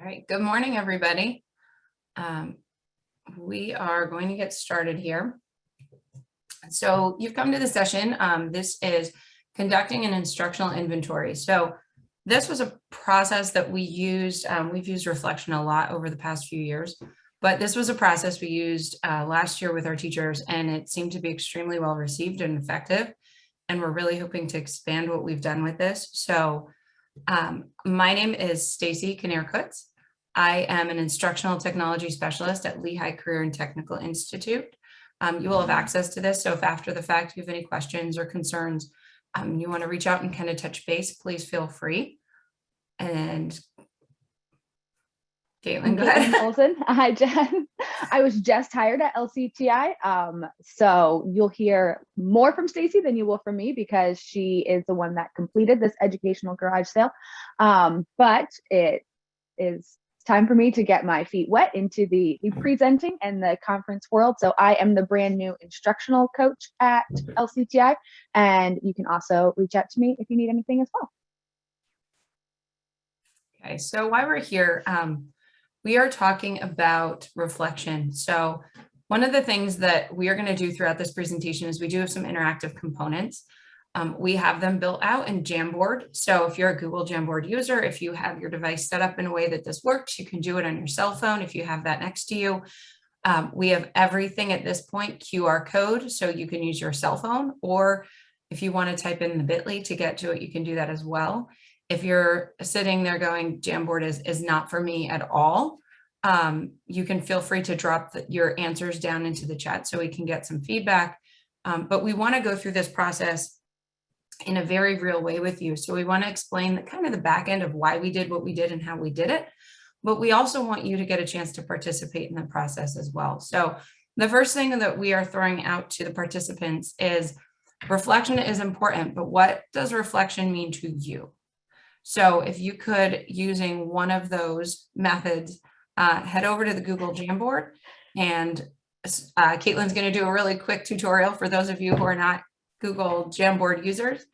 All right, good morning, everybody. We are going to get started here. So you've come to the session. This is conducting an instructional inventory. So this was a process that we used. We've used reflection a lot over the past few years, but this was a process we used last year with our teachers, and it seemed to be extremely well received and effective. And we're really hoping to expand what we've done with this. So my name is Stacy Kinnear-Kutz. I am an instructional technology specialist at Lehigh Career and Technical Institute. You will have access to this. So if after the fact you have any questions or concerns, you want to reach out and kind of touch base, please feel free. And Caitlin, go ahead. Olson. I was just hired at LCTI, so you'll hear more from Stacy than you will from me because she is the one that completed this educational garage sale. But it is time for me to get my feet wet into the presenting and the conference world. So I am the brand new instructional coach at LCTI, and you can also reach out to me if you need anything as well. Okay, so while we're here, we are talking about reflection. So one of the things that we are going to do throughout this presentation is we do have some interactive components. We have them built out in Jamboard. So if you're a Google Jamboard user, if you have your device set up in a way that this works, you can do it on your cell phone if you have that next to you. We have everything at this point QR code, so you can use your cell phone, or if you want to type in the bit.ly to get to it, you can do that as well. If you're sitting there going, Jamboard is not for me at all, you can feel free to drop your answers down into the chat so we can get some feedback. But we want to go through this process in a very real way with you. So we want to explain the kind of the back end of why we did what we did and how we did it. But we also want you to get a chance to participate in the process as well. So the first thing that we are throwing out to the participants is reflection is important, but what does reflection mean to you? So if you could, using one of those methods, head over to the Google Jamboard, and Caitlin's going to do a really quick tutorial for those of you who are not Google Jamboard users.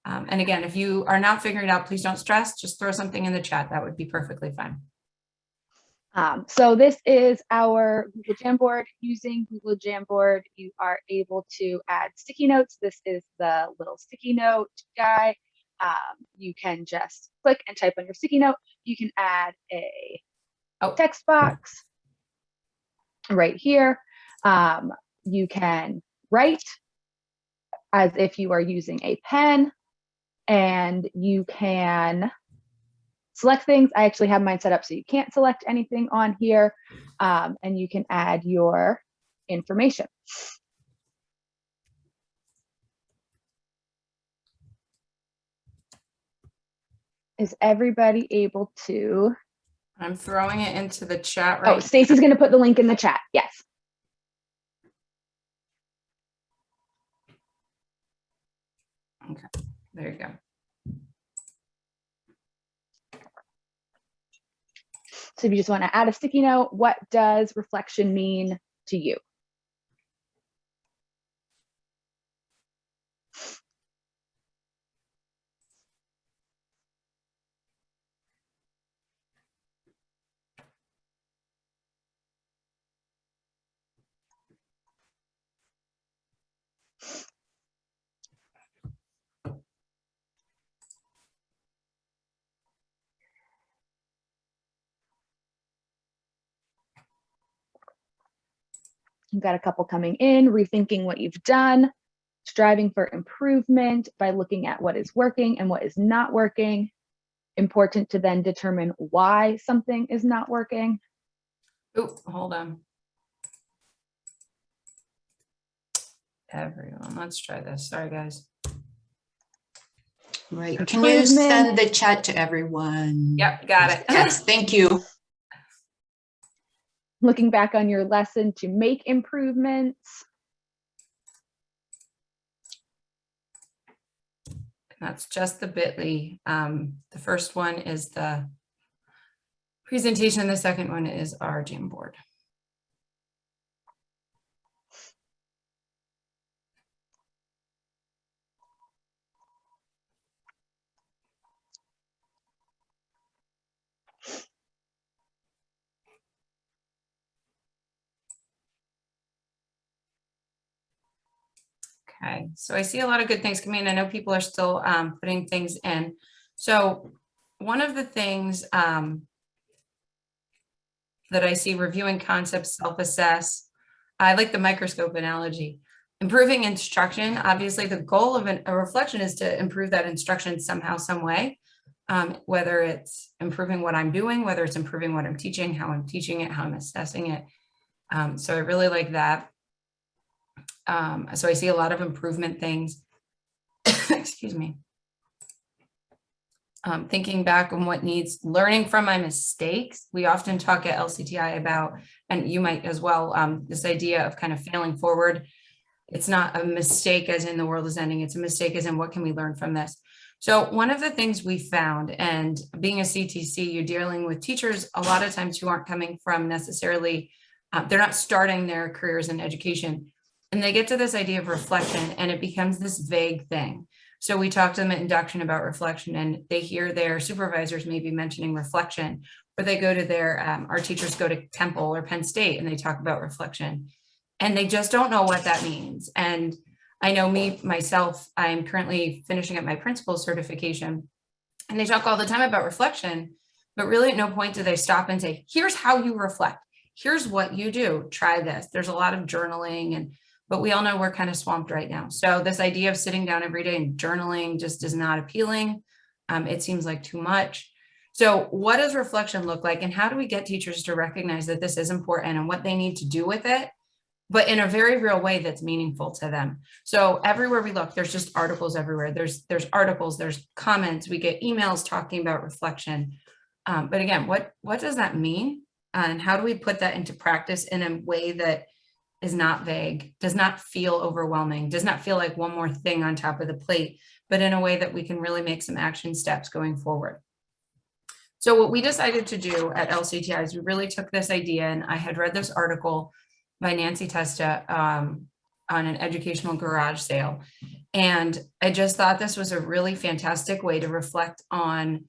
And again, if you are not figuring it out, please don't stress, just throw something in the chat. That would be perfectly fine. So this is our Google Jamboard. Using Google Jamboard, you are able to add sticky notes. This is the little sticky note guy. You can just click and type on your sticky note. You can add a text box right here. You can write as if you are using a pen, and you can select things. I actually have mine set up so you can't select anything on here, and you can add your information. Is everybody able to? I'm throwing it into the chat right now. Stacy's going to put the link in the chat. Yes. Okay, there you go. So if you just want to add a sticky note, what does reflection mean to you? You've got a couple coming in, rethinking what you've done, striving for improvement by looking at what is working and what is not working. Important to then determine why something is not working. Oh, hold on. Everyone, let's try this. Sorry, guys. Right. Can you send the chat to everyone? Yep, got it. Yes, thank you. Looking back on your lesson to make improvements. That's just the bit.ly. The first one is the presentation. The second one is our Jamboard. Okay, so I see a lot of good things coming in. I know people are still putting things in. So one of the things that I see, reviewing concepts, self-assess. I like the microscope analogy. Improving instruction. Obviously, the goal of a reflection is to improve that instruction somehow, some way. Whether it's improving what I'm doing, whether it's improving what I'm teaching, how I'm teaching it, how I'm assessing it. So I really like that. So I see a lot of improvement things. Excuse me. Thinking back on what needs, learning from my mistakes. We often talk at LCTI about, and you might as well, this idea of kind of failing forward. It's not a mistake as in the world is ending. It's a mistake as in what can we learn from this? So one of the things we found, and being a CTC, you're dealing with teachers a lot of times who aren't coming from necessarily, they're not starting their careers in education. And they get to this idea of reflection and it becomes this vague thing. So we talked to them at induction about reflection, and they hear their supervisors maybe mentioning reflection, or they go to their, our teachers go to Temple or Penn State and they talk about reflection, and they just don't know what that means. And I know myself, I'm currently finishing up my principal certification, and they talk all the time about reflection, but really at no point do they stop and say, here's how you reflect. Here's what you do. Try this. There's a lot of journaling, but we all know we're kind of swamped right now. So this idea of sitting down every day and journaling just is not appealing. It seems like too much. So what does reflection look like, and how do we get teachers to recognize that this is important and what they need to do with it, but in a very real way that's meaningful to them? So everywhere we look, there's just articles everywhere. There's articles, there's comments, we get emails talking about reflection. But again, what does that mean? And how do we put that into practice in a way that is not vague, does not feel overwhelming, does not feel like one more thing on top of the plate, but in a way that we can really make some action steps going forward? So what we decided to do at LCTI is we really took this idea, and I had read this article by Nancy Testa on an educational garage sale. And I just thought this was a really fantastic way to reflect on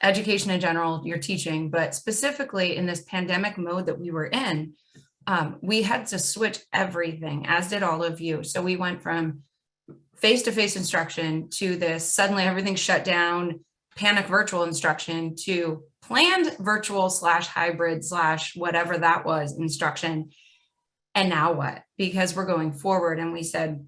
education in general, your teaching, but specifically in this pandemic mode that we were in. We had to switch everything, as did all of you. So we went from face-to-face instruction to this, suddenly everything shut down, panic virtual instruction, to planned virtual / hybrid / whatever that was instruction. And now what? Because we're going forward, and we said,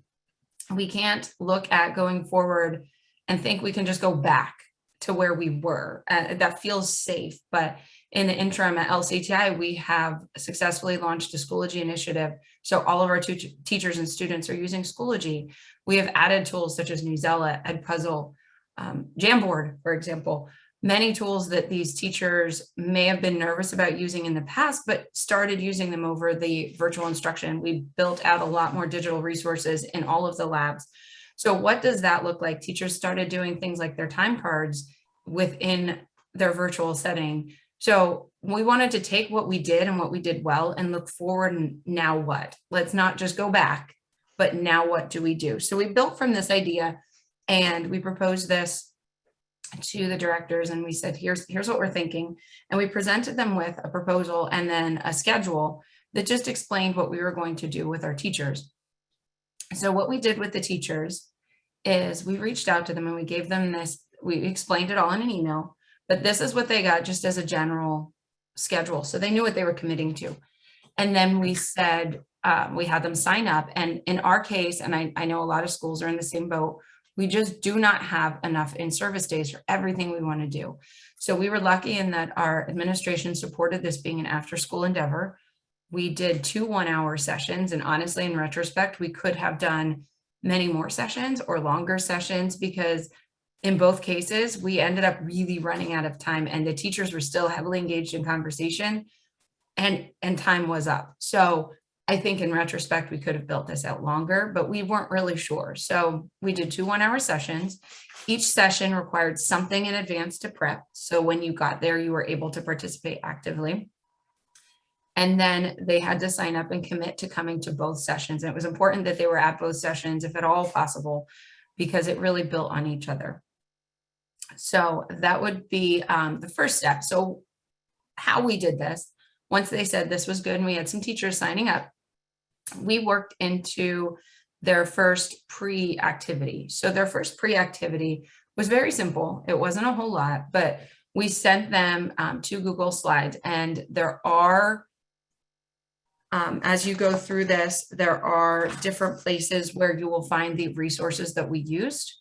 we can't look at going forward and think we can just go back to where we were. That feels safe, but in the interim at LCTI, we have successfully launched a Schoology initiative. So all of our teachers and students are using Schoology. We have added tools such as Newsela, Edpuzzle, Jamboard, for example, many tools that these teachers may have been nervous about using in the past, but started using them over the virtual instruction. We built out a lot more digital resources in all of the labs. So what does that look like? Teachers started doing things like their time cards within their virtual setting. So we wanted to take what we did and what we did well and look forward, and now what? Let's not just go back, but now what do we do? So we built from this idea, and we proposed this to the directors, and we said, here's what we're thinking. And we presented them with a proposal and then a schedule that just explained what we were going to do with our teachers. So what we did with the teachers is we reached out to them and we gave them this, we explained it all in an email, but this is what they got just as a general schedule. So they knew what they were committing to. And then we said, we had them sign up. And in our case, and I know a lot of schools are in the same boat, we just do not have enough in-service days for everything we want to do. So we were lucky in that our administration supported this being an after-school endeavor. We did 2 one-hour sessions, and honestly, in retrospect, we could have done many more sessions or longer sessions, because in both cases, we ended up really running out of time, and the teachers were still heavily engaged in conversation, and time was up. So I think in retrospect, we could have built this out longer, but we weren't really sure. So we did 2 one-hour sessions. Each session required something in advance to prep. So when you got there, you were able to participate actively. And then they had to sign up and commit to coming to both sessions. And it was important that they were at both sessions, if at all possible, because it really built on each other. So that would be the first step. So how we did this, once they said this was good and we had some teachers signing up, we worked into their first pre-activity. So their first pre-activity was very simple. It wasn't a whole lot, but we sent them to Google Slides, and there are, as you go through this, there are different places where you will find the resources that we used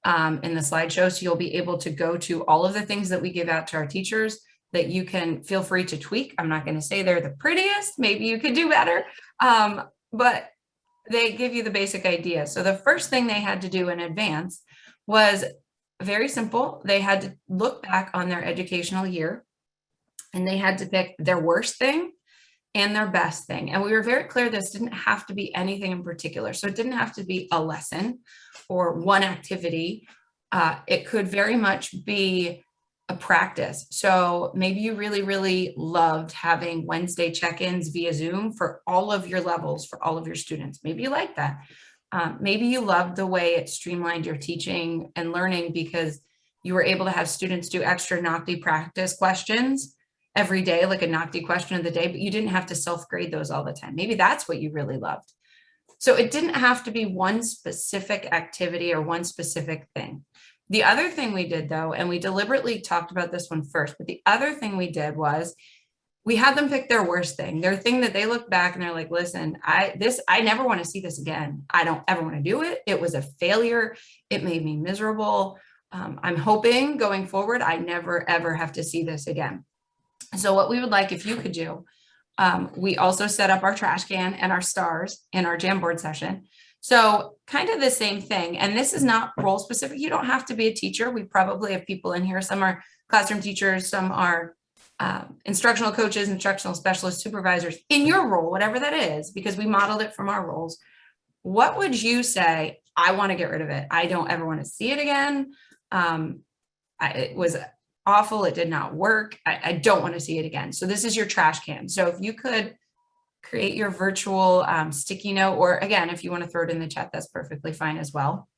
in the slideshow. So you'll be able to go to all of the things that we give out to our teachers that you can feel free to tweak. I'm not going to say they're the prettiest. Maybe you could do better, but they give you the basic idea. So the first thing they had to do in advance was very simple. They had to look back on their educational year, and they had to pick their worst thing and their best thing. And we were very clear this didn't have to be anything in particular. So it didn't have to be a lesson or one activity. It could very much be a practice. So maybe you really, really loved having Wednesday check-ins via Zoom for all of your levels, for all of your students. Maybe you like that. Maybe you loved the way it streamlined your teaching and learning because you were able to have students do extra NOCTI practice questions every day, like a NOCTI question of the day, but you didn't have to self-grade those all the time. Maybe that's what you really loved. So it didn't have to be one specific activity or one specific thing. The other thing we did though, and we deliberately talked about this one first, but the other thing we did was we had them pick their worst thing, their thing that they look back and they're like, listen, I never want to see this again. I don't ever want to do it. It was a failure. It made me miserable. I'm hoping going forward, I never, ever have to see this again. So what we would like if you could do, we also set up our trash can and our stars in our Jamboard session. So kind of the same thing. And this is not role specific. You don't have to be a teacher. We probably have people in here. Some are classroom teachers, some are instructional coaches, instructional specialists, supervisors in your role, whatever that is, because we modeled it from our roles. What would you say? I want to get rid of it. I don't ever want to see it again. It was awful. It did not work. I don't want to see it again. So this is your trash can. So if you could create your virtual sticky note, or again, if you want to throw it in the chat, that's perfectly fine as well.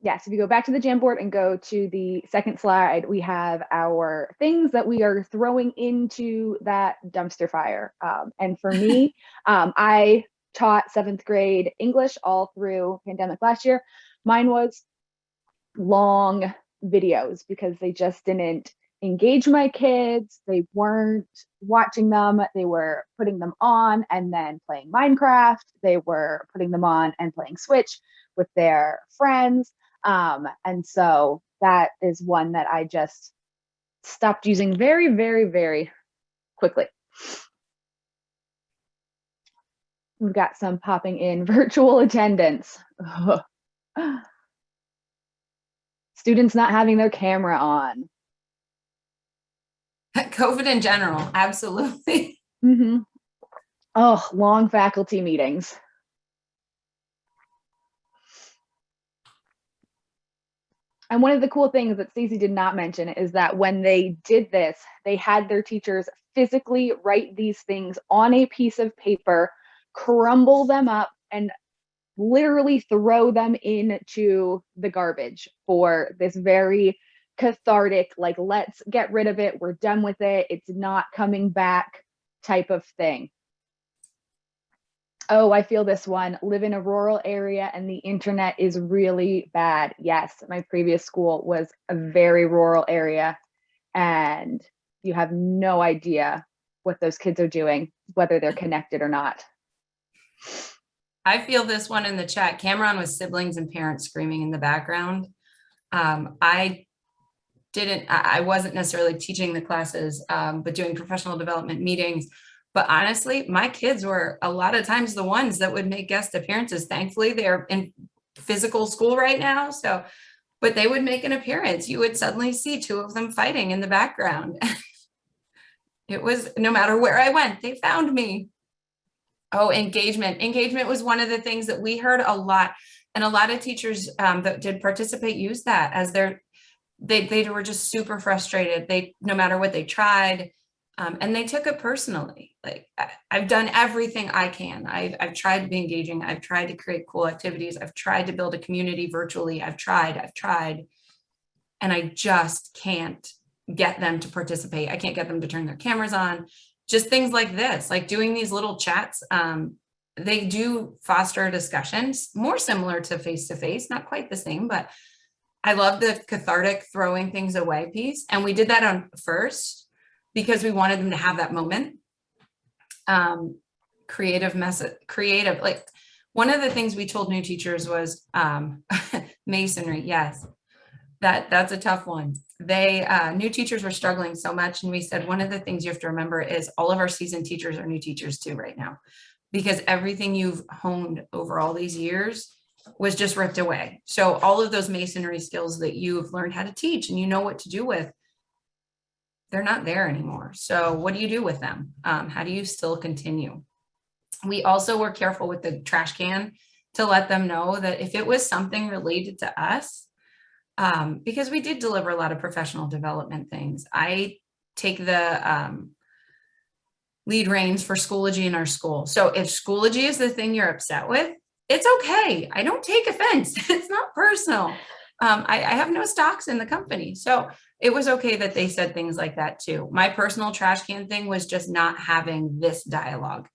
Yes, if you go back to the Jamboard and go to the second slide, we have our things that we are throwing into that dumpster fire. And for me, I taught 7th grade English all through pandemic last year. Mine was long videos because they just didn't engage my kids. They weren't watching them. They were putting them on and then playing Minecraft. They were putting them on and playing Switch with their friends. And so that is one that I just stopped using very, very, very quickly. We've got some popping in virtual attendance. Students not having their camera on. COVID in general, absolutely. Mm-hmm. Oh, long faculty meetings. And one of the cool things that Stacey did not mention is that when they did this, they had their teachers physically write these things on a piece of paper, crumble them up, and literally throw them into the garbage for this very cathartic, like, let's get rid of it. We're done with it. It's not coming back type of thing. Oh, I feel this one. Live in a rural area and the internet is really bad. Yes, my previous school was a very rural area and you have no idea what those kids are doing, whether they're connected or not. I feel this one in the chat. Cameron with siblings and parents screaming in the background. I wasn't necessarily teaching the classes, but doing professional development meetings. But honestly, my kids were a lot of times the ones that would make guest appearances. Thankfully, they're in physical school right now. So, but they would make an appearance. You would suddenly see 2 of them fighting in the background. It was, no matter where I went, they found me. Oh, engagement. Engagement was one of the things that we heard a lot. And a lot of teachers that did participate used that as they were just super frustrated. No matter what they tried, and they took it personally. Like, I've done everything I can. I've tried to be engaging. I've tried to create cool activities. I've tried to build a community virtually. I've tried, and I just can't get them to participate. I can't get them to turn their cameras on. Just things like this, like doing these little chats they do foster discussions more similar to face, not quite the same, but I love the cathartic throwing things away piece. And we did that on first because we wanted them to have that moment. Creative, like one of the things we told new teachers was masonry. Yes, that's a tough one. New teachers were struggling so much. And we said, one of the things you have to remember is all of our seasoned teachers are new teachers too right now, because everything you've honed over all these years was just ripped away. So all of those masonry skills that you've learned how to teach and you know what to do with, they're not there anymore. So what do you do with them? How do you still continue? We also were careful with the trash can to let them know that if it was something related to us, because we did deliver a lot of professional development things. I take the lead reins for Schoology in our school. So if Schoology is the thing you're upset with, it's okay. I don't take offense. It's not personal. I have no stocks in the company. So it was okay that they said things like that too. My personal trash can thing was just not having this dialogue.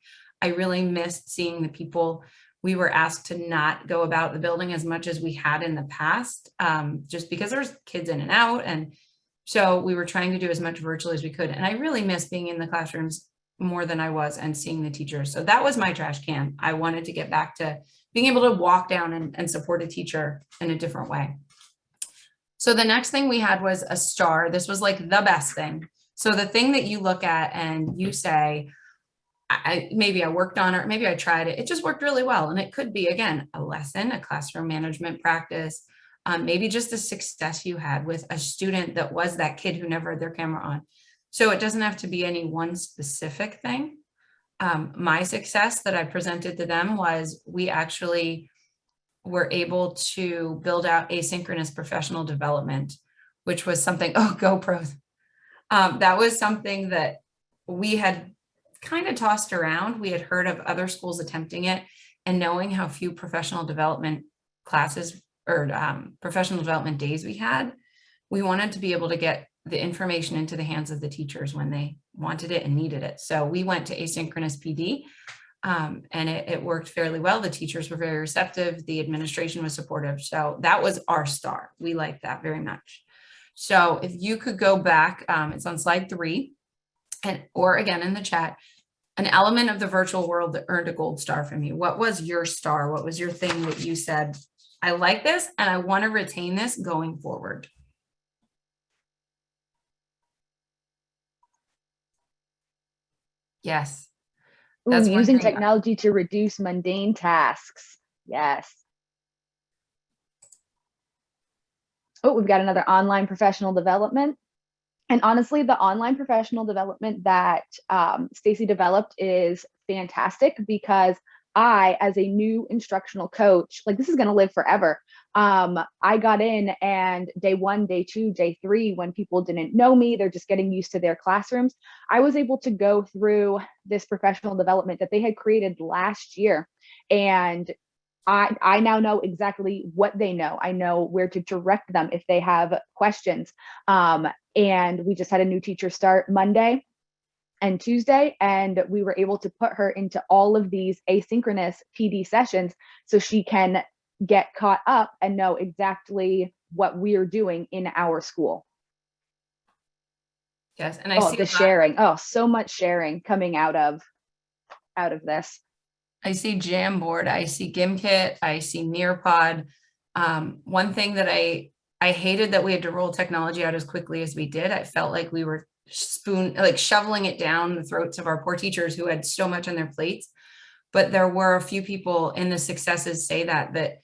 I really missed seeing the people. We were asked to not go about the building as much as we had in the past, just because there's kids in and out. And so we were trying to do as much virtual as we could. And I really missed being in the classrooms more than I was and seeing the teachers. So that was my trash can. I wanted to get back to being able to walk down and support a teacher in a different way. So the next thing we had was a star. This was like the best thing. So the thing that you look at and you say, maybe I worked on it, or maybe I tried it. It just worked really well. And it could be, again, a lesson, a classroom management practice, maybe just a success you had with a student that was that kid who never had their camera on. So it doesn't have to be any one specific thing. My success that I presented to them was we actually were able to build out asynchronous professional development, which was something, GoPros. That was something that we had kind of tossed around. We had heard of other schools attempting it, and knowing how few professional development classes or professional development days we had, we wanted to be able to get the information into the hands of the teachers when they wanted it and needed it. So we went to asynchronous PD, and it worked fairly well. The teachers were very receptive. The administration was supportive. So that was our star. We liked that very much. So if you could go back, it's on slide 3, or again in the chat, an element of the virtual world that earned a gold star from you. What was your star? What was your thing that you said, I like this and I want to retain this going forward? Yes. Ooh, using technology to reduce mundane tasks. Yes. Oh, we've got another online professional development. And honestly, the online professional development that Stacy developed is fantastic, because I, as a new instructional coach, like, this is going to live forever. I got in, and day 1, day 2, day 3, when people didn't know me, they're just getting used to their classrooms, I was able to go through this professional development that they had created last year. And I now know exactly what they know. I know where to direct them if they have questions. And we just had a new teacher start Monday and Tuesday, and we were able to put her into all of these asynchronous PD sessions so she can get caught up and know exactly what we're doing in our school. Yes, and I see the sharing. So much sharing coming out of this. I see Jamboard, I see Gimkit, I see Nearpod. One thing that I hated that we had to roll technology out as quickly as we did. I felt like we were shoveling it down the throats of our poor teachers who had so much on their plates. But there were a few people in the successes say that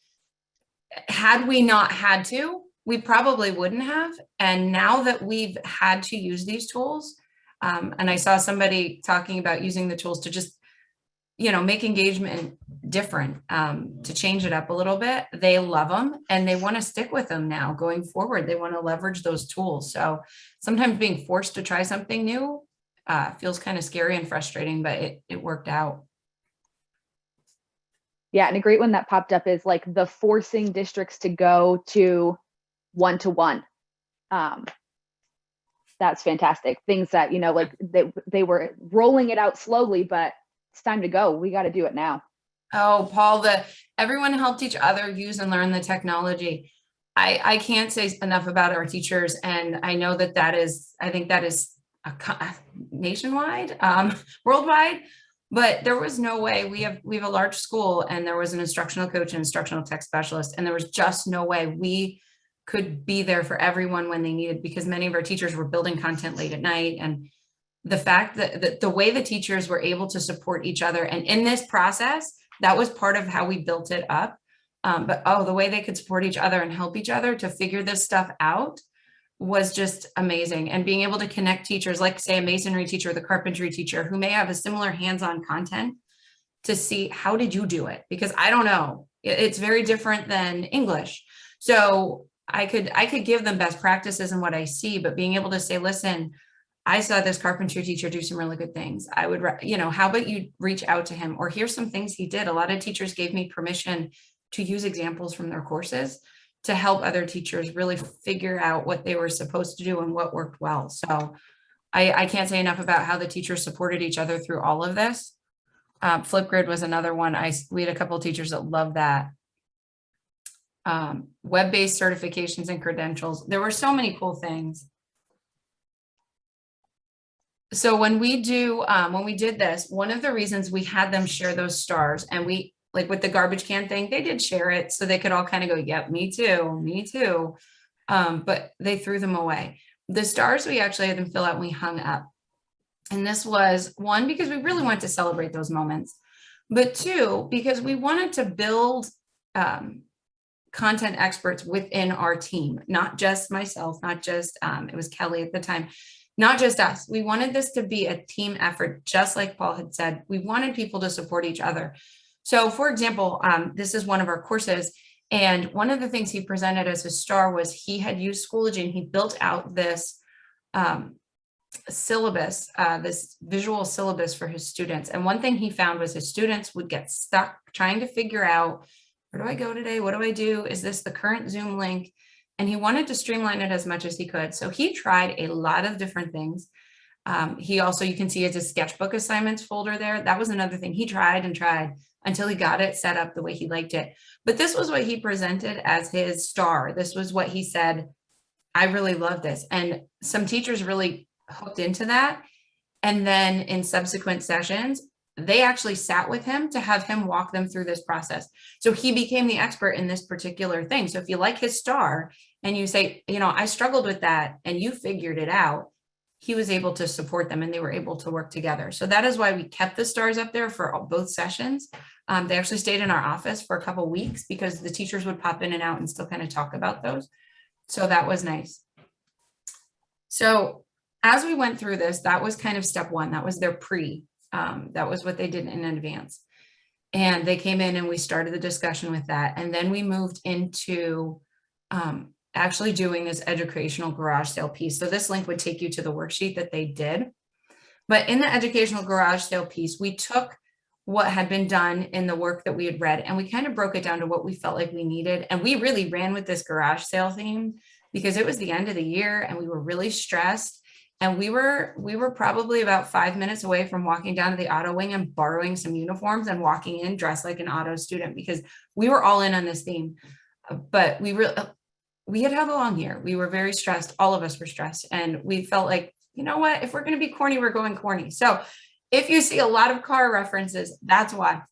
had we not had to, we probably wouldn't have. And now that we've had to use these tools, and I saw somebody talking about using the tools to just make engagement different, to change it up a little bit. They love them and they want to stick with them now going forward. They want to leverage those tools. So sometimes being forced to try something new feels kind of scary and frustrating, but it worked out. Yeah, and a great one that popped up is like the forcing districts to go to one-to-one. That's fantastic. Things that, like they were rolling it out slowly, but it's time to go. We got to do it now. Oh, Paul, everyone helped each other use and learn the technology. I can't say enough about our teachers, and I know I think that is nationwide, worldwide, but there was no way. We have a large school, and there was an instructional coach and instructional tech specialist, and there was just no way we could be there for everyone when they needed, because many of our teachers were building content late at night. And the fact that the way the teachers were able to support each other, and in this process, that was part of how we built it up. But the way they could support each other and help each other to figure this stuff out was just amazing. And being able to connect teachers, like say a masonry teacher, the carpentry teacher, who may have a similar hands-on content, to see how did you do it? Because I don't know, it's very different than English. So I could give them best practices and what I see, but being able to say, listen, I saw this carpentry teacher do some really good things. I would, how about you reach out to him, or here's some things he did. A lot of teachers gave me permission to use examples from their courses to help other teachers really figure out what they were supposed to do and what worked well. So I can't say enough about how the teachers supported each other through all of this. Flipgrid was another one. We had a couple of teachers that loved that. Web-based certifications and credentials. There were so many cool things. So when we did this, one of the reasons we had them share those stars, and we, like with the garbage can thing, they did share it so they could all kind of go, yep, me too, me too. But they threw them away. The stars, we actually had them fill out and we hung up. And this was one, because we really wanted to celebrate those moments, but two, because we wanted to build content experts within our team, not just myself, not just, it was Kelly at the time, not just us. We wanted this to be a team effort, just like Paul had said. We wanted people to support each other. So for example, this is one of our courses, and one of the things he presented as a star was he had used Schoology, and he built out this syllabus, this visual syllabus for his students. And one thing he found was his students would get stuck trying to figure out, where do I go today? What do I do? Is this the current Zoom link? And he wanted to streamline it as much as he could. So he tried a lot of different things. He also, you can see it's a sketchbook assignments folder there. That was another thing. He tried and tried until he got it set up the way he liked it. But this was what he presented as his star. This was what he said, I really love this. And some teachers really hooked into that. And then in subsequent sessions, they actually sat with him to have him walk them through this process. So he became the expert in this particular thing. So if you like his star and you say, I struggled with that and you figured it out, he was able to support them and they were able to work together. So that is why we kept the stars up there for both sessions. They actually stayed in our office for a couple of weeks because the teachers would pop in and out and still kind of talk about those. So that was nice. So as we went through this, that was kind of step one. That was their pre. That was what they did in advance. And they came in and we started the discussion with that. And then we moved into actually doing this educational garage sale piece. So this link would take you to the worksheet that they did. But in the educational garage sale piece, we took what had been done in the work that we had read, and we kind of broke it down to what we felt like we needed. And we really ran with this garage sale theme because it was the end of the year and we were really stressed. And we were probably about 5 minutes away from walking down to the auto wing and borrowing some uniforms and walking in dressed like an auto student because we were all in on this theme. But we had a long year. We were very stressed. All of us were stressed. And we felt like, you know what, if we're going to be corny, we're going corny. So if you see a lot of car references, that's why.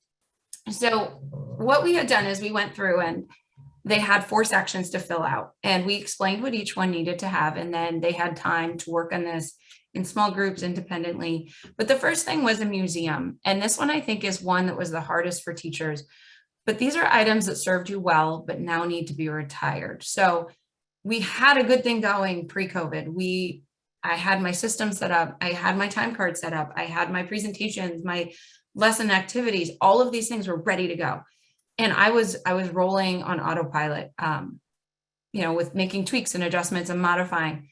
So what we had done is we went through and they had 4 sections to fill out and we explained what each one needed to have. And then they had time to work on this in small groups independently. But the first thing was a museum. And this one I think is one that was the hardest for teachers. But these are items that served you well, but now need to be retired. So we had a good thing going pre-COVID. I had my system set up. I had my time card set up. I had my presentations, my lesson activities. All of these things were ready to go. And I was rolling on autopilot, with making tweaks and adjustments and modifying.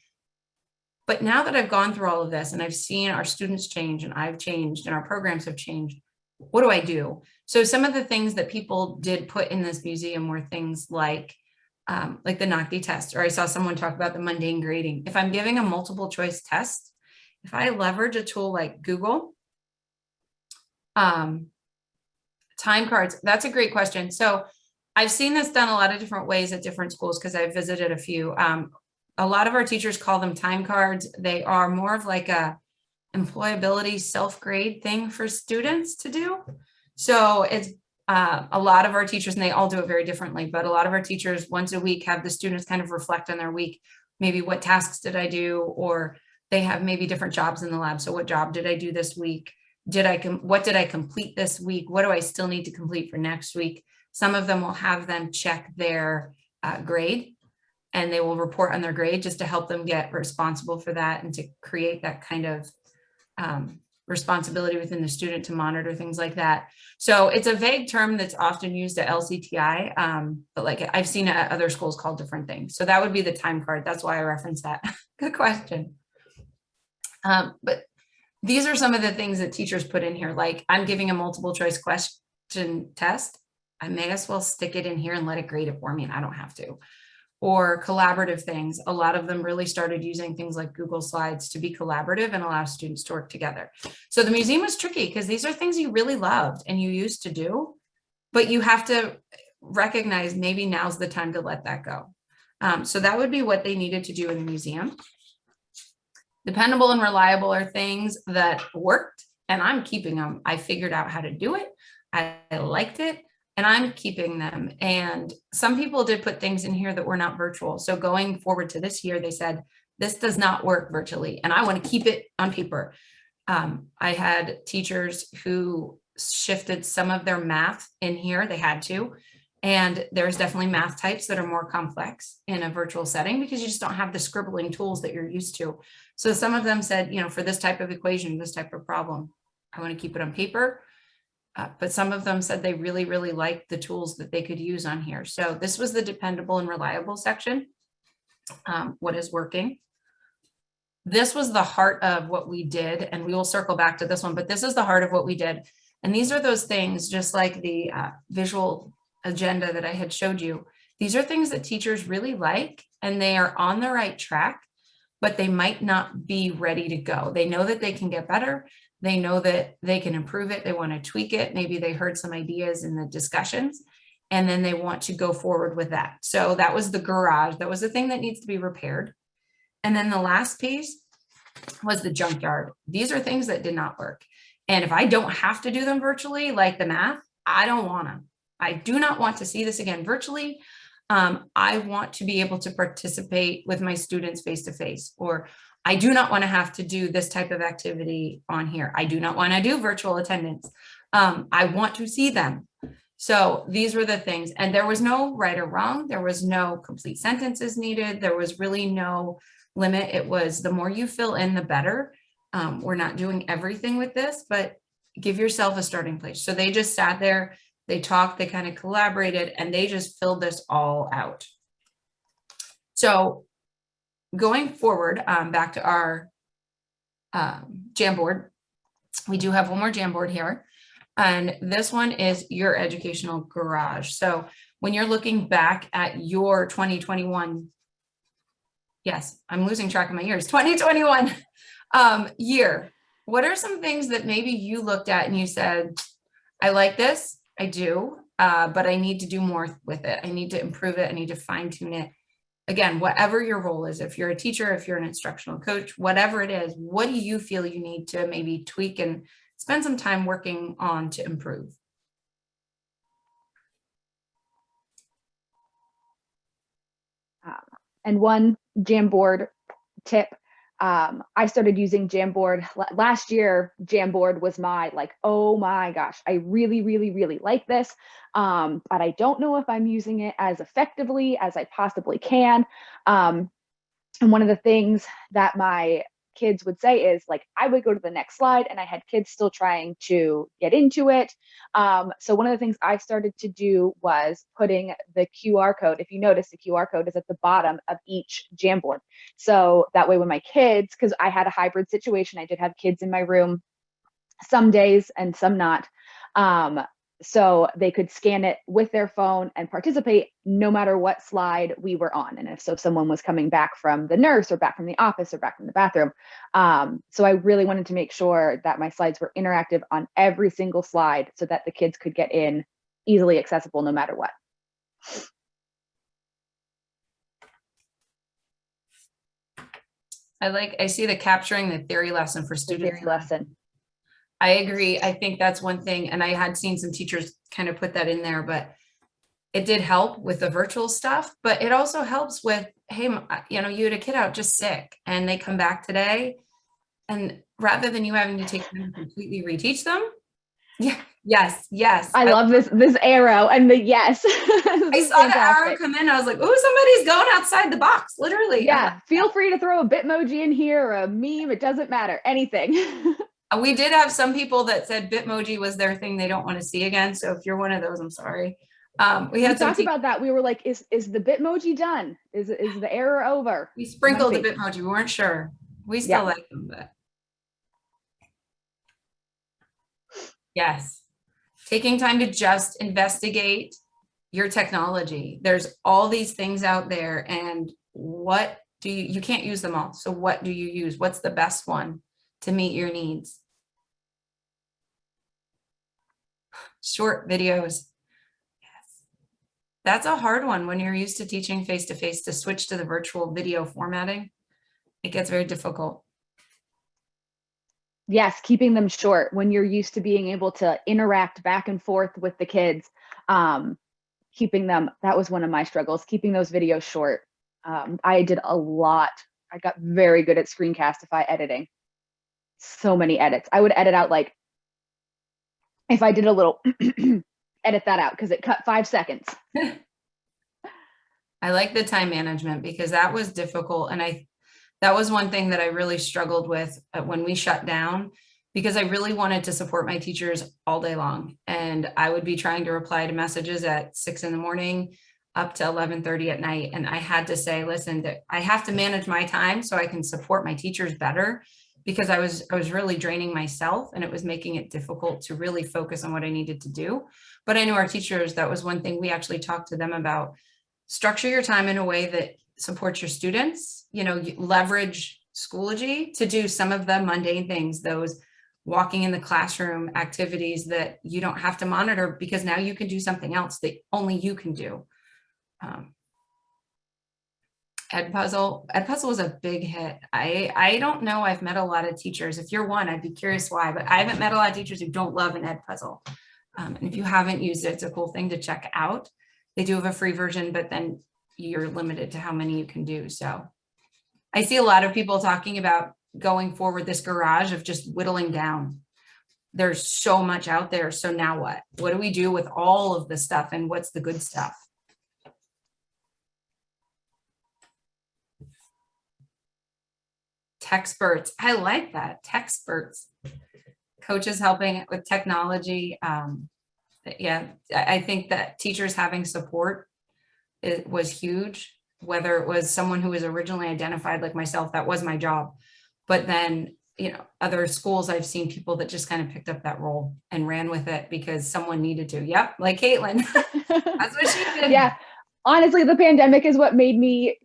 But now that I've gone through all of this and I've seen our students change and I've changed and our programs have changed, what do I do? So some of the things that people did put in this museum were things like the NOCTI test, or I saw someone talk about the mundane grading. If I'm giving a multiple choice test, if I leverage a tool like Google, Time cards. That's a great question. So I've seen this done a lot of different ways at different schools because I've visited a few. A lot of our teachers call them time cards. They are more of like a employability self-grade thing for students to do. So it's a lot of our teachers, and they all do it very differently, but a lot of our teachers once a week have the students kind of reflect on their week. Maybe what tasks did I do? Or they have maybe different jobs in the lab. So what job did I do this week? What did I complete this week? What do I still need to complete for next week? Some of them will have them check their grade, and they will report on their grade just to help them get responsible for that and to create that kind of responsibility within the student to monitor things like that. So it's a vague term that's often used at LCTI, but like I've seen it at other schools called different things. So that would be the time card. That's why I referenced that. Good question. But these are some of the things that teachers put in here. Like I'm giving a multiple choice question test. I may as well stick it in here and let it grade it for me, and I don't have to. Or collaborative things. A lot of them really started using things like Google Slides to be collaborative and allow students to work together. So the museum was tricky because these are things you really loved and you used to do, but you have to recognize maybe now's the time to let that go. So that would be what they needed to do in the museum. Dependable and reliable are things that worked, and I'm keeping them. I figured out how to do it. I liked it, and I'm keeping them. And some people did put things in here that were not virtual. So going forward to this year, they said, this does not work virtually, and I want to keep it on paper. I had teachers who shifted some of their math in here. They had to. And there's definitely math types that are more complex in a virtual setting because you just don't have the scribbling tools that you're used to. So some of them said, you know, for this type of equation, this type of problem, I want to keep it on paper. But some of them said they really, really liked the tools that they could use on here. So this was the dependable and reliable section. What is working? This was the heart of what we did, and we will circle back to this one, but this is the heart of what we did. And these are those things, just like the visual agenda that I had showed you. These are things that teachers really like, and they are on the right track, but they might not be ready to go. They know that they can get better. They know that they can improve it. They want to tweak it. Maybe they heard some ideas in the discussions, and then they want to go forward with that. So that was the garage. That was the thing that needs to be repaired. And then the last piece was the junkyard. These are things that did not work. And if I don't have to do them virtually, like the math, I don't want to. I do not want to see this again virtually. I want to be able to participate with my students face-to-face, or I do not want to have to do this type of activity on here. I do not want to do virtual attendance. I want to see them. So these were the things, and there was no right or wrong. There was no complete sentences needed. There was really no limit. It was the more you fill in, the better. We're not doing everything with this, but give yourself a starting place. So they just sat there. They talked, they kind of collaborated, and they just filled this all out. So going forward, back to our Jamboard, we do have one more Jamboard here. And this one is your educational garage. So when you're looking back at your 2021, yes, I'm losing track of my years, 2021 year, what are some things that maybe you looked at and you said, I like this, I do, but I need to do more with it. I need to improve it. I need to fine tune it. Again, whatever your role is, if you're a teacher, if you're an instructional coach, whatever it is, what do you feel you need to maybe tweak and spend some time working on to improve? And one Jamboard tip, I started using Jamboard last year. Jamboard was my oh my gosh, I really, really, really like this. But I don't know if I'm using it as effectively as I possibly can. And one of the things that my kids would say is I would go to the next slide and I had kids still trying to get into it. So one of the things I started to do was putting the QR code. If you notice, the QR code is at the bottom of each Jamboard. So that way when my kids, because I had a hybrid situation, I did have kids in my room some days and some not. So they could scan it with their phone and participate no matter what slide we were on. And if someone was coming back from the nurse or back from the office or back from the bathroom. So I really wanted to make sure that my slides were interactive on every single slide so that the kids could get in easily accessible no matter what. I see the capturing the theory lesson for students. Theory lesson. I agree. I think that's one thing. And I had seen some teachers kind of put that in there, but it did help with the virtual stuff, but it also helps with, hey, you know, you had a kid out just sick and they come back today. And rather than you having to take them and completely reteach them. Yeah. Yes. I love this arrow and the yes. I saw the arrow come in. I was like, oh, somebody's going outside the box, literally. Yeah. Feel free to throw a Bitmoji in here or a meme. It doesn't matter. Anything. We did have some people that said Bitmoji was their thing they don't want to see again. So if you're one of those, I'm sorry. We talked about that. We were like, is the Bitmoji done? Is the error over? We sprinkled the Bitmoji. We weren't sure. We still like them, but yes. Taking time to just investigate your technology. There's all these things out there, and what do you can't use them all. So what do you use? What's the best one to meet your needs? Short videos. Yes. That's a hard one when you're used to teaching face-to-face to switch to the virtual video formatting. It gets very difficult. Yes, keeping them short when you're used to being able to interact back and forth with the kids. Keeping them, that was one of my struggles, keeping those videos short. I did a lot. I got very good at Screencastify editing. So many edits. I would edit out, like, if I did a little, edit that out because it cut 5 seconds. I like the time management because that was difficult. And that was one thing that I really struggled with when we shut down, because I really wanted to support my teachers all day long. And I would be trying to reply to messages at 6 a.m. up to 11:30 at night. And I had to say, listen, I have to manage my time so I can support my teachers better, because I was really draining myself and it was making it difficult to really focus on what I needed to do. But I knew our teachers, that was one thing we actually talked to them about. Structure your time in a way that supports your students, you know, leverage Schoology to do some of the mundane things, those walking in the classroom activities that you don't have to monitor, because now you can do something else that only you can do. Edpuzzle was a big hit. I don't know. I've met a lot of teachers. If you're one, I'd be curious why, but I haven't met a lot of teachers who don't love an Edpuzzle. And if you haven't used it, it's a cool thing to check out. They do have a free version, but then you're limited to how many you can do. So I see a lot of people talking about going forward this garage of just whittling down. There's so much out there. So now what? What do we do with all of the stuff, and what's the good stuff? Techsperts. I like that. Techsperts. Coaches helping with technology. Yeah, I think that teachers having support was huge, whether it was someone who was originally identified like myself, that was my job. But then, you know, other schools, I've seen people that just kind of picked up that role and ran with it because someone needed to. Yep, like Caitlin. That's what she did. Yeah. Honestly, the pandemic is what made me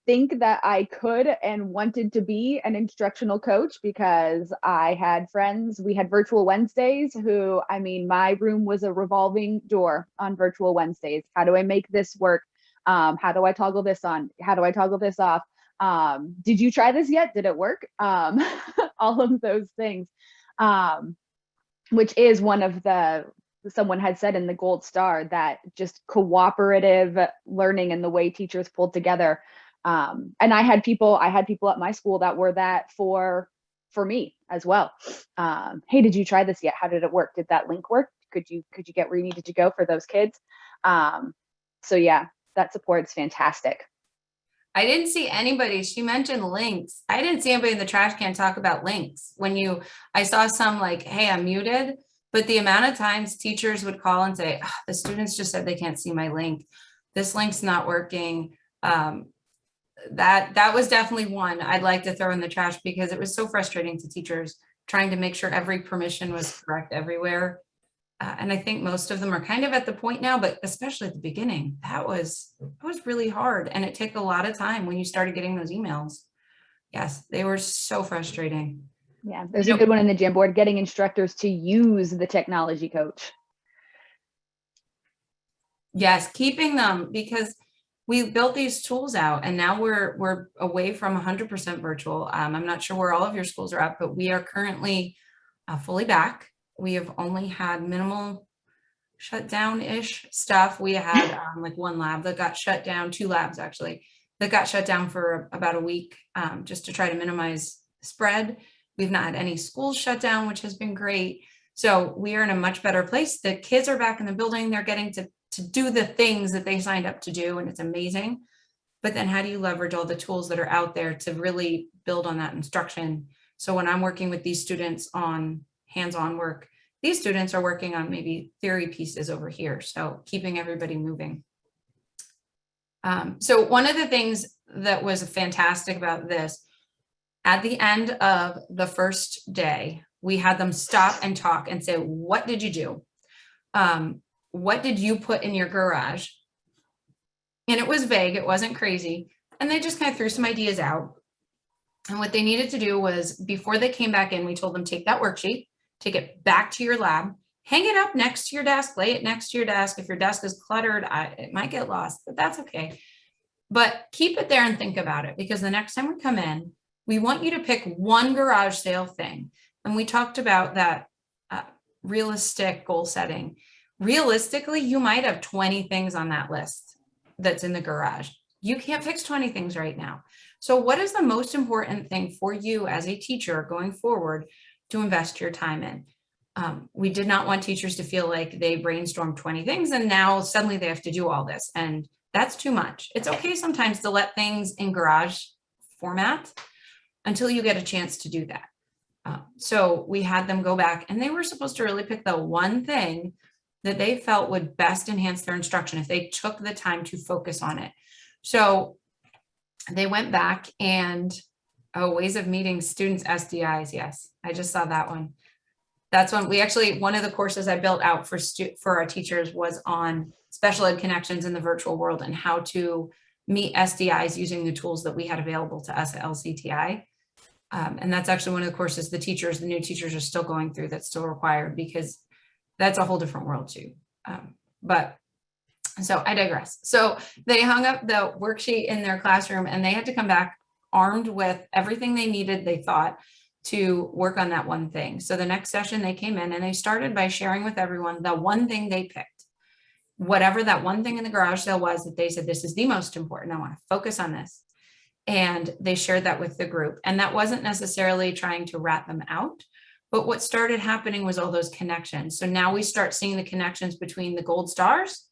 think that I could and wanted to be an instructional coach, because I had friends. We had virtual Wednesdays who, I mean, my room was a revolving door on virtual Wednesdays. How do I make this work? How do I toggle this on? How do I toggle this off? Did you try this yet? Did it work? All of those things, which is one of someone had said in the Gold Star, that just cooperative learning and the way teachers pulled together. And I had people at my school that were that for me as well. Hey, did you try this yet? How did it work? Did that link work? Could you get where you needed to go for those kids? So yeah, that support is fantastic. I didn't see anybody. She mentioned links. I didn't see anybody in the trash can talk about links. I saw some like, hey, I'm muted. But the amount of times teachers would call and say, oh, the students just said they can't see my link. This link's not working. That was definitely one I'd like to throw in the trash, because it was so frustrating to teachers trying to make sure every permission was correct everywhere. And I think most of them are kind of at the point now, but especially at the beginning, that was really hard. And it took a lot of time when you started getting those emails. Yes, they were so frustrating. Yeah, there's a good one in the Jamboard, getting instructors to use the technology coach. Yes, keeping them, because we built these tools out and now we're away from 100% virtual. I'm not sure where all of your schools are at, but we are currently fully back. We have only had minimal shutdown-ish stuff. We had like one lab that got shut down, 2 labs actually, that got shut down for about a week, just to try to minimize spread. We've not had any schools shut down, which has been great. So we are in a much better place. The kids are back in the building. They're getting to do the things that they signed up to do, and it's amazing. But then how do you leverage all the tools that are out there to really build on that instruction? So when I'm working with these students on hands-on work, these students are working on maybe theory pieces over here. So keeping everybody moving. So one of the things that was fantastic about this, at the end of the first day, we had them stop and talk and say, what did you do? What did you put in your garage? And it was vague, it wasn't crazy. And they just kind of threw some ideas out. And what they needed to do was, before they came back in, we told them, take that worksheet, take it back to your lab, hang it up next to your desk, lay it next to your desk. If your desk is cluttered, it might get lost, but that's okay. But keep it there and think about it, because the next time we come in, we want you to pick one garage sale thing. And we talked about that realistic goal setting. Realistically, you might have 20 things on that list that's in the garage. You can't fix 20 things right now. So what is the most important thing for you as a teacher going forward to invest your time in? We did not want teachers to feel like they brainstormed 20 things and now suddenly they have to do all this. And that's too much. It's okay sometimes to let things in garage format until you get a chance to do that. So we had them go back and they were supposed to really pick the one thing that they felt would best enhance their instruction if they took the time to focus on it. So they went back and, ways of meeting students, SDIs. Yes, I just saw that one. That's one we actually, one of the courses I built out for our teachers was on special ed connections in the virtual world and how to meet SDIs using the tools that we had available to us at LCTI. And that's actually one of the courses the new teachers are still going through, that's still required, because that's a whole different world too. But so I digress. So they hung up the worksheet in their classroom and they had to come back armed with everything they needed, they thought, to work on that one thing. So the next session they came in and they started by sharing with everyone the one thing they picked, whatever that one thing in the garage sale was that they said, this is the most important, I want to focus on this. And they shared that with the group. And that wasn't necessarily trying to rat them out, but what started happening was all those connections. So now we start seeing the connections between the gold stars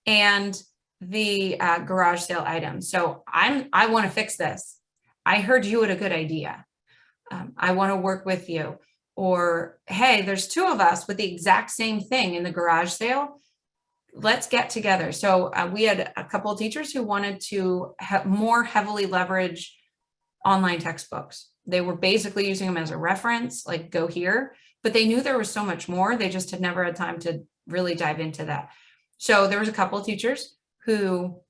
and the garage sale items. So I want to fix this. I heard you had a good idea. I want to work with you. Or, hey, there's 2 of us with the exact same thing in the garage sale. Let's get together. So we had a couple of teachers who wanted to more heavily leverage online textbooks. They were basically using them as a reference, like go here, but they knew there was so much more. They just had never had time to really dive into that. So there was a couple of teachers who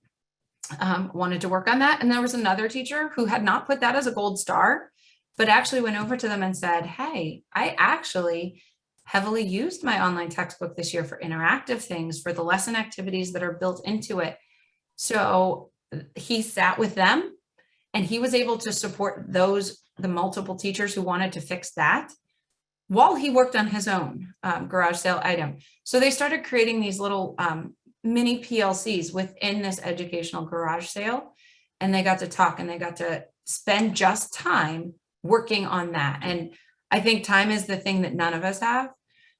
wanted to work on that. And there was another teacher who had not put that as a gold star, but actually went over to them and said, hey, I actually heavily used my online textbook this year for interactive things, for the lesson activities that are built into it. So he sat with them and he was able to support the multiple teachers who wanted to fix that while he worked on his own garage sale item. So they started creating these little mini PLCs within this educational garage sale. And they got to talk and they got to spend just time working on that. And I think time is the thing that none of us have.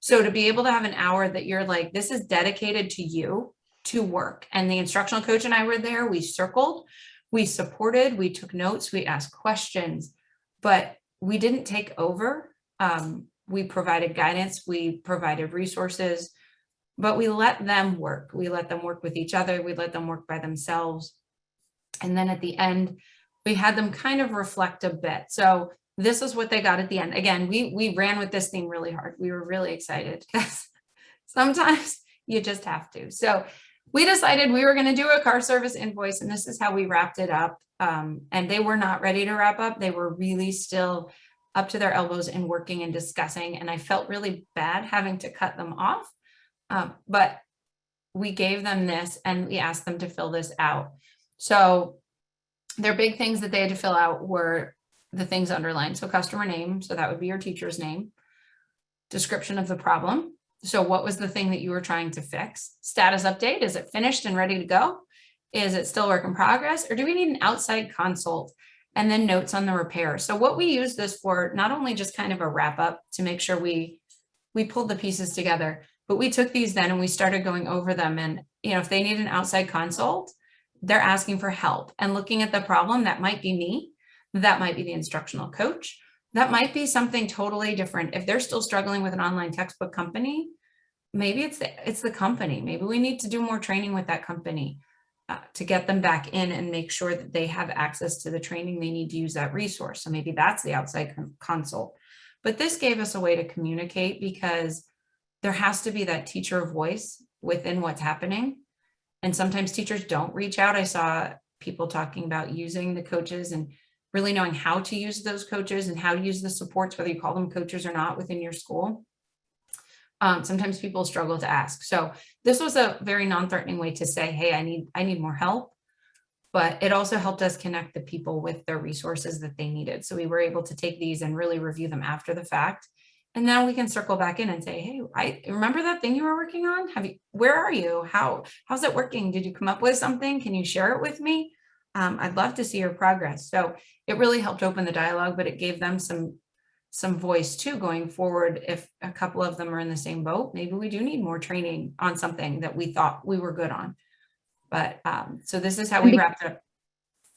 So to be able to have an hour that you're like, this is dedicated to you to work. And the instructional coach and I were there, we circled, we supported, we took notes, we asked questions, but we didn't take over. We provided guidance, we provided resources, but we let them work. We let them work with each other. We let them work by themselves. And then at the end, we had them kind of reflect a bit. So this is what they got at the end. Again, we ran with this theme really hard. We were really excited because sometimes you just have to. So we decided we were going to do a car service invoice, and this is how we wrapped it up. And they were not ready to wrap up. They were really still up to their elbows in working and discussing. And I felt really bad having to cut them off. But we gave them this and we asked them to fill this out. So their big things that they had to fill out were the things underlined. So customer name, so that would be your teacher's name. Description of the problem. So what was the thing that you were trying to fix? Status update, is it finished and ready to go? Is it still work in progress? Or do we need an outside consult? And then notes on the repair. So what we use this for, not only just kind of a wrap up to make sure we pulled the pieces together, but we took these then and we started going over them. And, if they need an outside consult, they're asking for help and looking at the problem. That might be me. That might be the instructional coach. That might be something totally different. If they're still struggling with an online textbook company, maybe it's the company. Maybe we need to do more training with that company to get them back in and make sure that they have access to the training they need to use that resource. So maybe that's the outside consult. But this gave us a way to communicate, because there has to be that teacher voice within what's happening. And sometimes teachers don't reach out. I saw people talking about using the coaches and really knowing how to use those coaches and how to use the supports, whether you call them coaches or not, within your school. Sometimes people struggle to ask. So this was a very non-threatening way to say, hey, I need more help. But it also helped us connect the people with their resources that they needed. So we were able to take these and really review them after the fact. And now we can circle back in and say, hey, I remember that thing you were working on. Where are you? How's it working? Did you come up with something? Can you share it with me? I'd love to see your progress. So it really helped open the dialogue, but it gave them some voice too going forward. If a couple of them are in the same boat, maybe we do need more training on something that we thought we were good on. But so this is how we wrapped it up.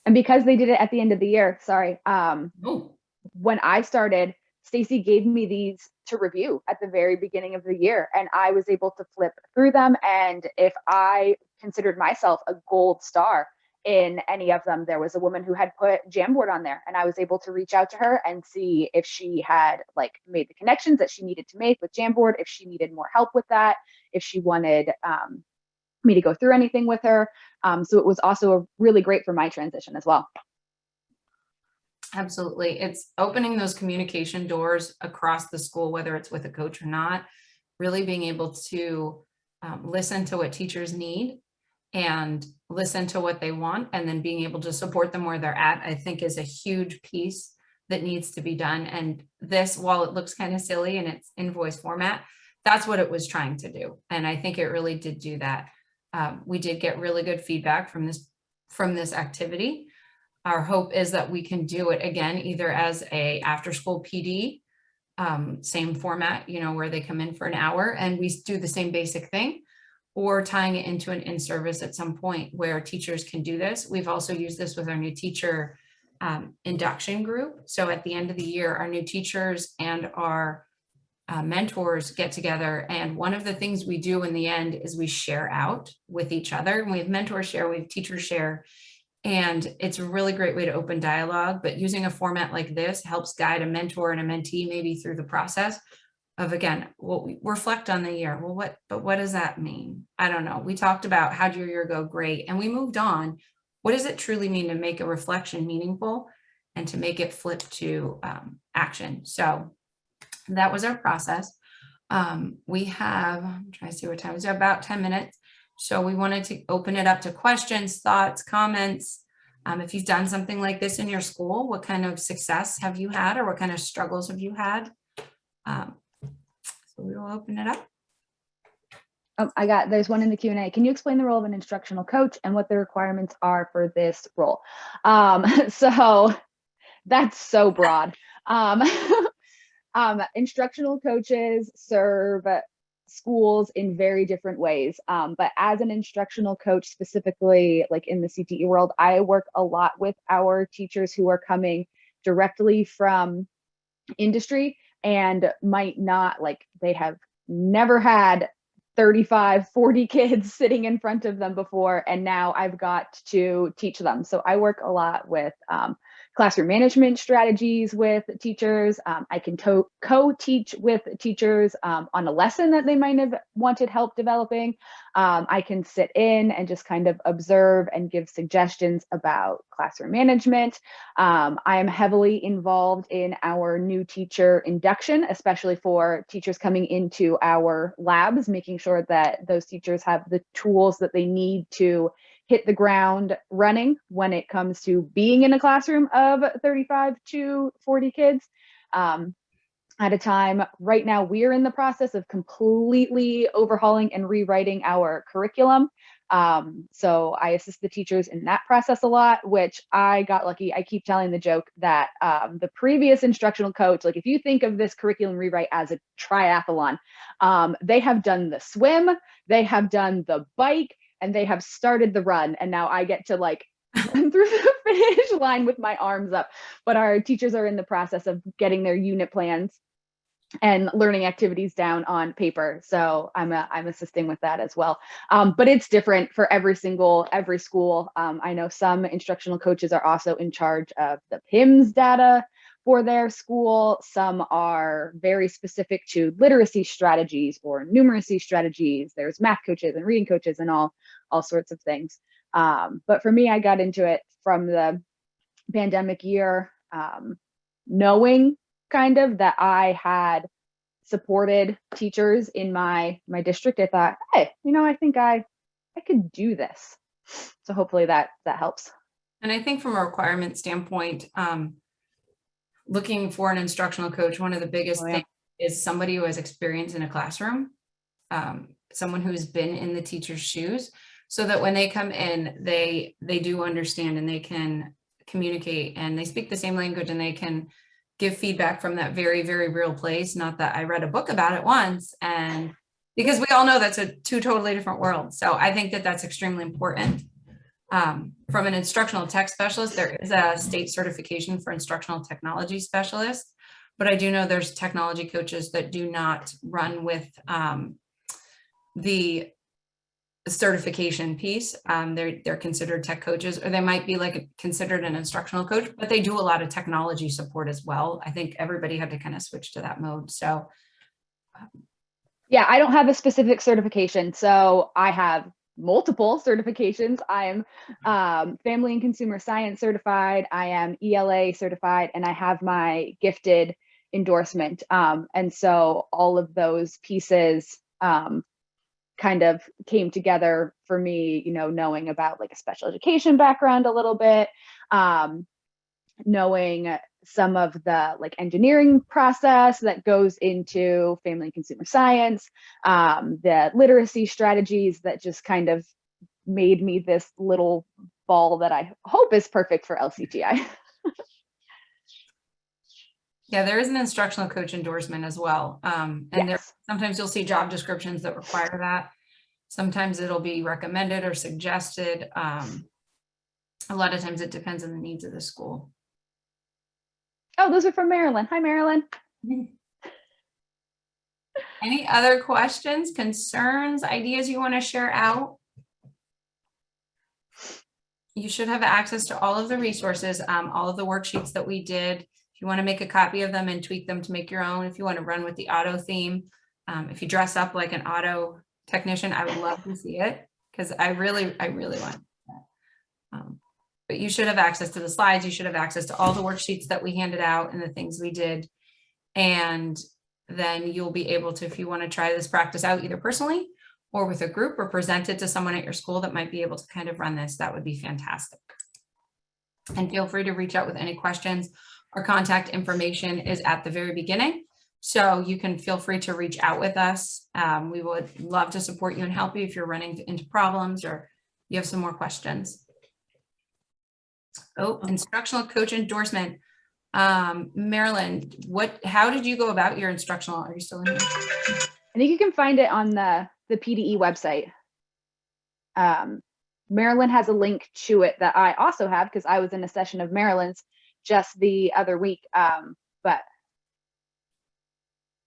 And because they did it at the end of the year, Oh. When I started, Stacy gave me these to review at the very beginning of the year, and I was able to flip through them. And if I considered myself a gold star in any of them, there was a woman who had put Jamboard on there, and I was able to reach out to her and see if she had made the connections that she needed to make with Jamboard, if she needed more help with that, if she wanted me to go through anything with her. So it was also really great for my transition as well. Absolutely. It's opening those communication doors across the school, whether it's with a coach or not, really being able to listen to what teachers need and listen to what they want, and then being able to support them where they're at, I think is a huge piece that needs to be done. And this, while it looks kind of silly in its invoice format, that's what it was trying to do. And I think it really did do that. We did get really good feedback from this activity. Our hope is that we can do it again, either as a after school PD, same format, where they come in for an hour and we do the same basic thing, or tying it into an in-service at some point where teachers can do this. We've also used this with our new teacher induction group. So at the end of the year, our new teachers and our mentors get together. And one of the things we do in the end is we share out with each other. And we have mentors share, we have teachers share. And it's a really great way to open dialogue, but using a format like this helps guide a mentor and a mentee maybe through the process of, again, we reflect on the year. Well, what does that mean? I don't know. We talked about how'd your year go? Great. And we moved on. What does it truly mean to make a reflection meaningful and to make it flip to action? So that was our process. I'm trying to see what time it is, about 10 minutes. So we wanted to open it up to questions, thoughts, comments. If you've done something like this in your school, what kind of success have you had, or what kind of struggles have you had? So we will open it up. There's one in the Q&A. Can you explain the role of an instructional coach and what the requirements are for this role? So that's so broad. Instructional coaches serve schools in very different ways. But as an instructional coach, specifically like in the CTE world, I work a lot with our teachers who are coming directly from industry and might not, they have never had 35, 40 kids sitting in front of them before, and now I've got to teach them. So I work a lot with classroom management strategies with teachers. I can co-teach with teachers on a lesson that they might have wanted help developing. I can sit in and just kind of observe and give suggestions about classroom management. I am heavily involved in our new teacher induction, especially for teachers coming into our labs, making sure that those teachers have the tools that they need to hit the ground running when it comes to being in a classroom of 35 to 40 kids at a time. Right now, we're in the process of completely overhauling and rewriting our curriculum. So I assist the teachers in that process a lot, which I got lucky. I keep telling the joke that the previous instructional coach, like if you think of this curriculum rewrite as a triathlon, they have done the swim, they have done the bike, and they have started the run. And now I get to like run through the finish line with my arms up. But our teachers are in the process of getting their unit plans and learning activities down on paper. So I'm assisting with that as well. But it's different for every school. I know some instructional coaches are also in charge of the PIMS data for their school. Some are very specific to literacy strategies or numeracy strategies. There's math coaches and reading coaches and all sorts of things. But for me, I got into it from the pandemic year, knowing kind of that I had supported teachers in my district. I thought, hey, I think I could do this. So hopefully that helps. And I think from a requirement standpoint, looking for an instructional coach, one of the biggest things is somebody who has experience in a classroom, someone who's been in the teacher's shoes, so that when they come in, they do understand and they can communicate and they speak the same language and they can give feedback from that very, very real place. Not that I read a book about it once, and because we all know that's two totally different worlds. So I think that that's extremely important. From an instructional tech specialist, there is a state certification for instructional technology specialists, but I do know there's technology coaches that do not run with the certification piece. They're considered tech coaches, or they might be like considered an instructional coach, but they do a lot of technology support as well. I think everybody had to kind of switch to that mode. So yeah, I don't have a specific certification. So I have multiple certifications. I am family and consumer science certified. I am ELA certified, and I have my gifted endorsement. And so all of those pieces kind of came together for me, knowing about like a special education background a little bit, knowing some of the like engineering process that goes into family and consumer science, the literacy strategies that just kind of made me this little ball that I hope is perfect for LCTI. Yeah, there is an instructional coach endorsement as well. And yes, sometimes you'll see job descriptions that require that. Sometimes it'll be recommended or suggested. A lot of times it depends on the needs of the school. Oh, those are from Marilyn. Hi, Marilyn. Any other questions, concerns, ideas you want to share out? You should have access to all of the resources, all of the worksheets that we did. If you want to make a copy of them and tweak them to make your own, if you want to run with the auto theme, if you dress up like an auto technician, I would love to see it, because I really want that. But you should have access to the slides. You should have access to all the worksheets that we handed out and the things we did. And then you'll be able to, if you want to try this practice out either personally or with a group, or present it to someone at your school that might be able to kind of run this, that would be fantastic. And feel free to reach out with any questions. Our contact information is at the very beginning, so you can feel free to reach out with us. We would love to support you and help you if you're running into problems or you have some more questions. Oh, instructional coach endorsement. Marilyn, how did you go about your instructional? Are you still in here? I think you can find it on the PDE website. Marilyn has a link to it that I also have, because I was in a session of Marilyn's just the other week. But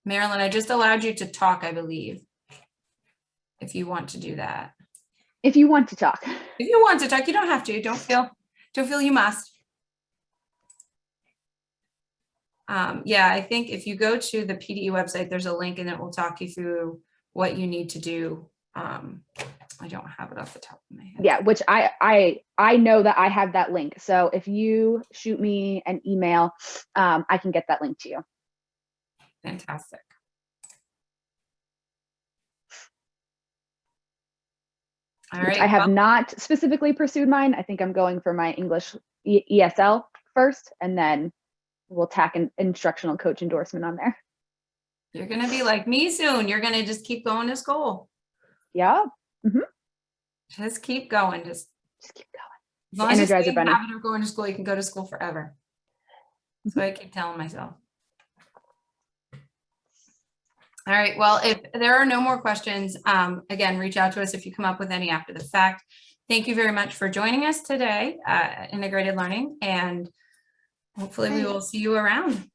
Marilyn, I just allowed you to talk, I believe, if you want to do that. If you want to talk. If you want to talk, you don't have to. Don't feel you must. Yeah, I think if you go to the PDE website, there's a link and it will talk you through what you need to do. I don't have it off the top of my head. Yeah, which I know that I have that link. So if you shoot me an email, I can get that link to you. Fantastic. All right. I have not specifically pursued mine. I think I'm going for my English ESL first, and then we'll tack an instructional coach endorsement on there. You're going to be like me soon. You're going to just keep going to school. Yeah. Just keep going. Just keep going. As long as you stay Energizer in Bunny. the habit of going to school, you can go to school forever. That's what I keep telling myself. All right. Well, if there are no more questions, again, reach out to us if you come up with any after the fact. Thank you very much for joining us today at Integrated Learning, and hopefully we will see you around.